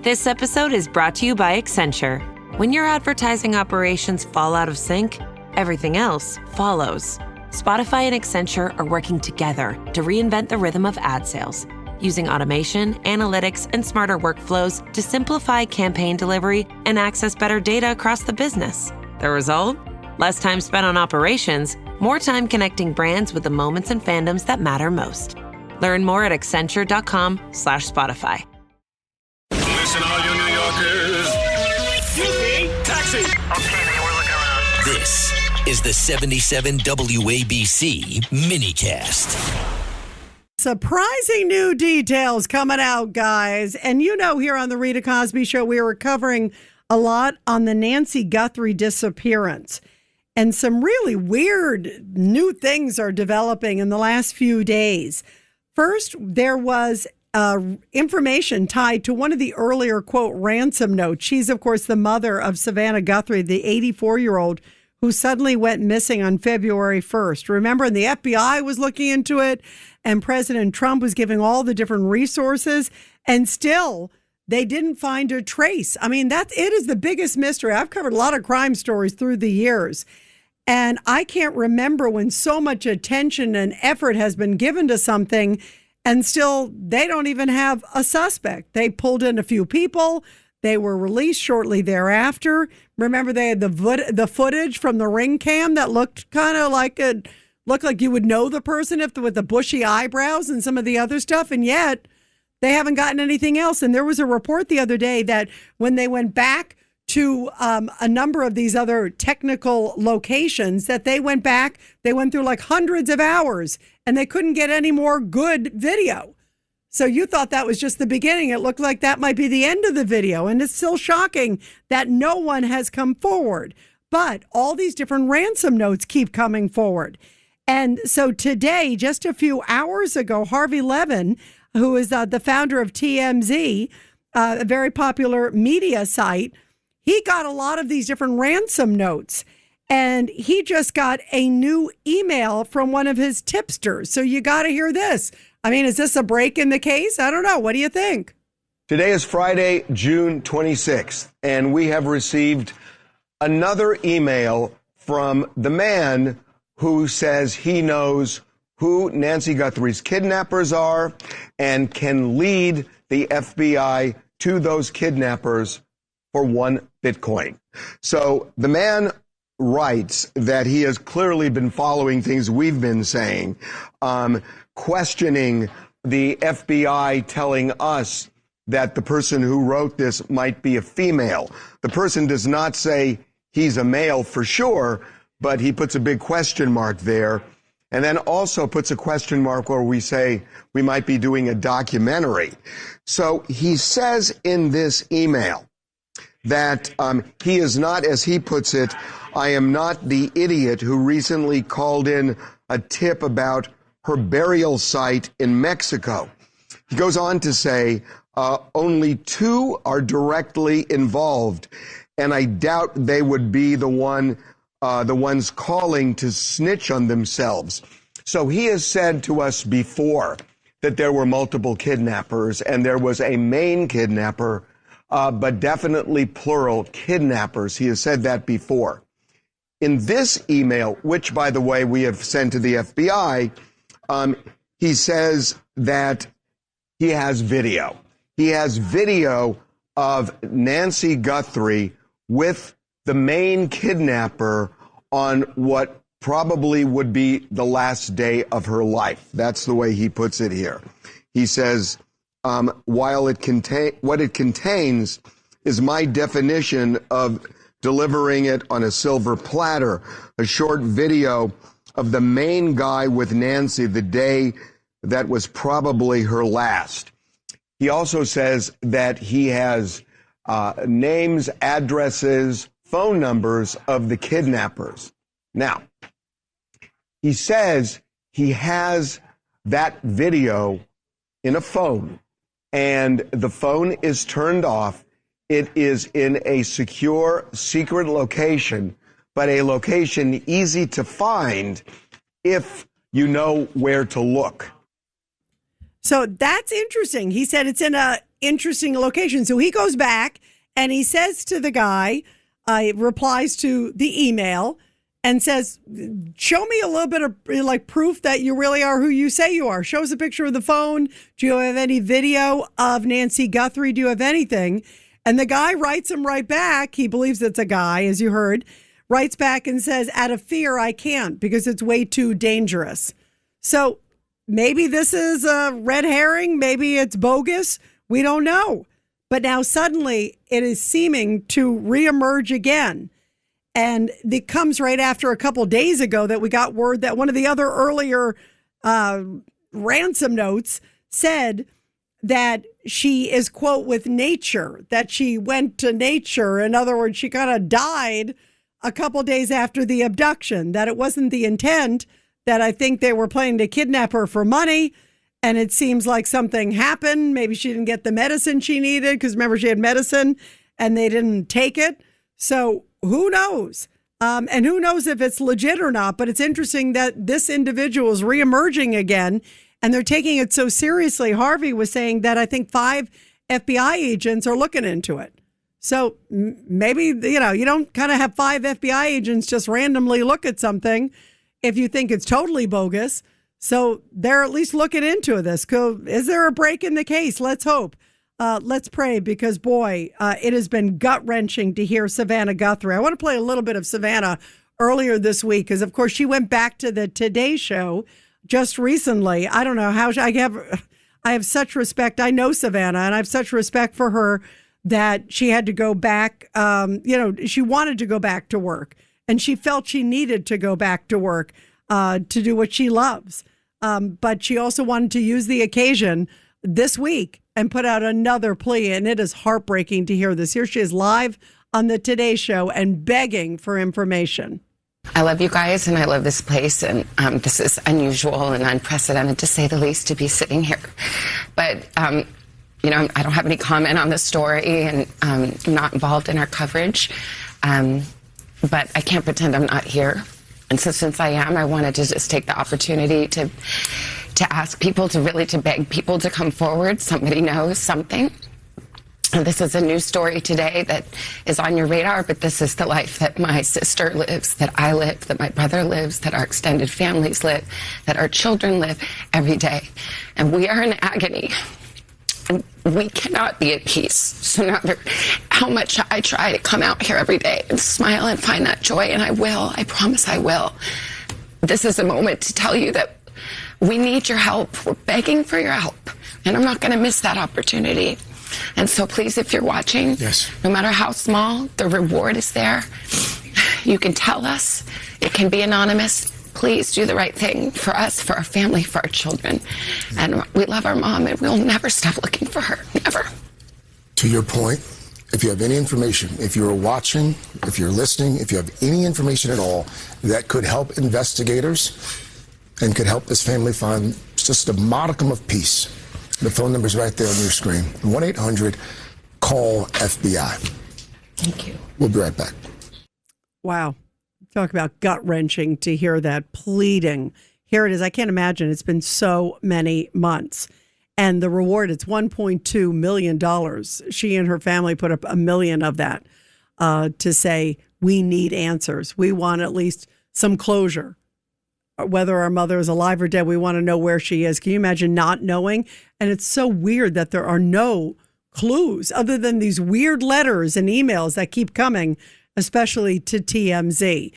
This episode is brought to you by Accenture. When your advertising operations fall out of sync, everything else follows. Spotify and Accenture are working together to reinvent the rhythm of ad sales, using automation, analytics, and smarter workflows to simplify campaign delivery and access better data across the business. The result? Less time spent on operations, more time connecting brands with the moments and fandoms that matter most. Learn more at accenture.com/Spotify. Listen, all you New Yorkers. Excuse me. Taxi. Okay, man, we're looking around. This is the 77 WABC minicast. Surprising new details coming out, guys. And you know, here on the Rita Cosby Show, we were covering a lot on the Nancy Guthrie disappearance. And some really weird new things are developing in the last few days. First, there was information tied to one of the earlier, quote, ransom notes. She's, of course, the mother of Savannah Guthrie, the 84-year-old who suddenly went missing on February 1st. Remember, and the FBI was looking into it, and President Trump was giving all the different resources, and still they didn't find a trace. I mean, it is the biggest mystery. I've covered a lot of crime stories through the years, and I can't remember when so much attention and effort has been given to something and still they don't even have a suspect. They pulled in a few people. They were released shortly thereafter. Remember, they had the footage from the ring cam that looked kind of like looked like you would know the person with the bushy eyebrows and some of the other stuff, and yet they haven't gotten anything else. And there was a report the other day that when they went back to a number of these other technical locations, that they went through like hundreds of hours and they couldn't get any more good video. So you thought that was just the beginning. It looked like that might be the end of the video. And it's still shocking that no one has come forward. But all these different ransom notes keep coming forward. And so today, just a few hours ago, Harvey Levin, who is the founder of TMZ, a very popular media site, he got a lot of these different ransom notes. And he just got a new email from one of his tipsters. So you got to hear this. I mean, is this a break in the case? I don't know. What do you think? Today is Friday, June 26th, and we have received another email from the man who says he knows who Nancy Guthrie's kidnappers are and can lead the FBI to those kidnappers for 1 Bitcoin. So the man writes that he has clearly been following things we've been saying, questioning the FBI telling us that the person who wrote this might be a female. The person does not say he's a male for sure, but he puts a big question mark there. And then also puts a question mark where we say we might be doing a documentary. So he says in this email that he is not, as he puts it, I am not the idiot who recently called in a tip about her burial site in Mexico. He goes on to say only 2 are directly involved, and I doubt they would be the ones calling to snitch on themselves. So he has said to us before that there were multiple kidnappers and there was a main kidnapper, but definitely plural kidnappers. He has said that before. In this email, which, by the way, we have sent to the FBI, he says that he has video. He has video of Nancy Guthrie with the main kidnapper on what probably would be the last day of her life. That's the way he puts it here. He says, while what it contains is my definition of delivering it on a silver platter, a short video of the main guy with Nancy the day that was probably her last. He also says that he has names, addresses, phone numbers of the kidnappers. Now, he says he has that video in a phone, and the phone is turned off. It is in a secure, secret location, but a location easy to find if you know where to look. So that's interesting. He said it's in a interesting location. So he goes back and he says to the guy, replies to the email and says, show me a little bit of like proof that you really are who you say you are. Shows a picture of the phone. Do you have any video of Nancy Guthrie? Do you have anything? And the guy writes him right back. He believes it's a guy, as you heard, writes back and says, out of fear, I can't because it's way too dangerous. So maybe this is a red herring. Maybe it's bogus. We don't know. But now suddenly it is seeming to reemerge again. And it comes right after a couple days ago that we got word that one of the other earlier ransom notes said that she is, quote, with nature, that she went to nature. In other words, she kind of died a couple days after the abduction, that it wasn't the intent, that I think they were planning to kidnap her for money. And it seems like something happened. Maybe she didn't get the medicine she needed because remember, she had medicine and they didn't take it. So who knows? And who knows if it's legit or not. But it's interesting that this individual is reemerging again and they're taking it so seriously. Harvey was saying that I think 5 FBI agents are looking into it. So maybe, you don't kind of have 5 FBI agents just randomly look at something if you think it's totally bogus. So they're at least looking into this. Is there a break in the case? Let's hope. Let's pray because, boy, it has been gut-wrenching to hear Savannah Guthrie. I want to play a little bit of Savannah earlier this week because, of course, she went back to the Today Show just recently. I don't know how I have such respect. I know Savannah, and I have such respect for her that she had to go back. She wanted to go back to work, and she felt she needed to go back to work to do what she loves. But she also wanted to use the occasion this week and put out another plea. And it is heartbreaking to hear this. Here she is live on the Today Show and begging for information. I love you guys and I love this place. And this is unusual and unprecedented, to say the least, to be sitting here. But, I don't have any comment on the story and I'm not involved in our coverage. But I can't pretend I'm not here. And so since I am, I wanted to just take the opportunity to ask people, to beg people to come forward. Somebody knows something. And this is a news story today that is on your radar, but this is the life that my sister lives, that I live, that my brother lives, that our extended families live, that our children live every day. And we are in agony. And we cannot be at peace. So no matter how much I try to come out here every day and smile and find that joy, and I will, I promise I will. This is a moment to tell you that we need your help. We're begging for your help. And I'm not going to miss that opportunity. And so please, if you're watching, yes, no matter how small, the reward is there. You can tell us. It can be anonymous. Please do the right thing for us, for our family, for our children. And we love our mom, and we'll never stop looking for her. Never. To your point, if you have any information, if you're watching, if you're listening, if you have any information at all that could help investigators and could help this family find just a modicum of peace, the phone number is right there on your screen. 1-800-CALL-FBI. Thank you. We'll be right back. Wow. Talk about gut-wrenching to hear that pleading. Here it is. I can't imagine. It's been so many months. And the reward, it's $1.2 million. She and her family put up $1 million of that to say, we need answers. We want at least some closure. Whether our mother is alive or dead, we want to know where she is. Can you imagine not knowing? And it's so weird that there are no clues other than these weird letters and emails that keep coming, especially to TMZ.